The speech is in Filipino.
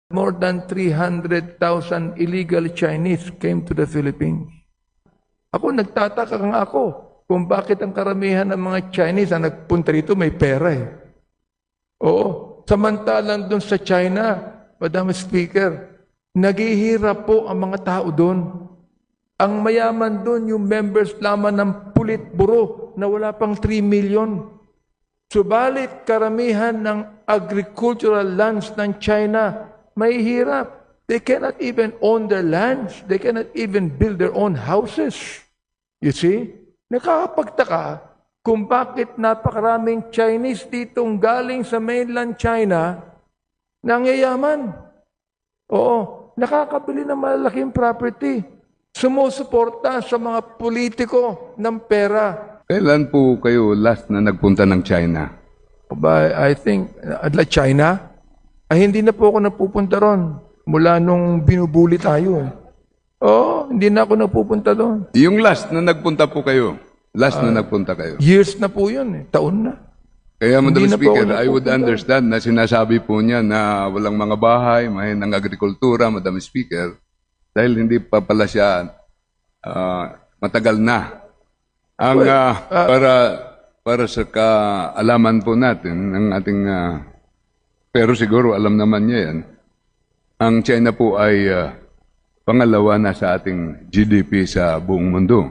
more than 300,000 illegal Chinese came to the Philippines. Ako, nagtataka nga ako kung bakit ang karamihan ng mga Chinese na nagpunta rito may pera eh. Oo. Samantalang doon sa China, Madam Speaker, naghihirap po ang mga tao doon. Ang mayaman doon, yung members lamang ng Politburo na wala pang 3 million. Subalit karamihan ng agricultural lands ng China, may hirap. They cannot even own their lands. They cannot even build their own houses. You see? Nakakapagtaka kung bakit napakaraming Chinese ditong galing sa mainland China nangyayaman. Oo, nakakabili ng malalaking property. Sumusuporta sa mga politiko ng pera. Kailan po kayo last na nagpunta ng China? I think, China? Ay, hindi na po ako napupunta ron. Mula nung binubuli tayo. Oo, hindi na ako napupunta doon. Yung last na nagpunta po kayo, nagpunta kayo. Years na po yun, taon na. Kaya, Madam Hindi na po Speaker, ako I would napupunta. understand na sinasabi po niya na walang mga bahay, mahinang agrikultura, Madam Speaker, dahil hindi pa pala siya matagal na. Ang para sa kaalaman po natin ng ating pero siguro alam naman niya yan. Ang China po ay pangalawa na sa ating GDP sa buong mundo.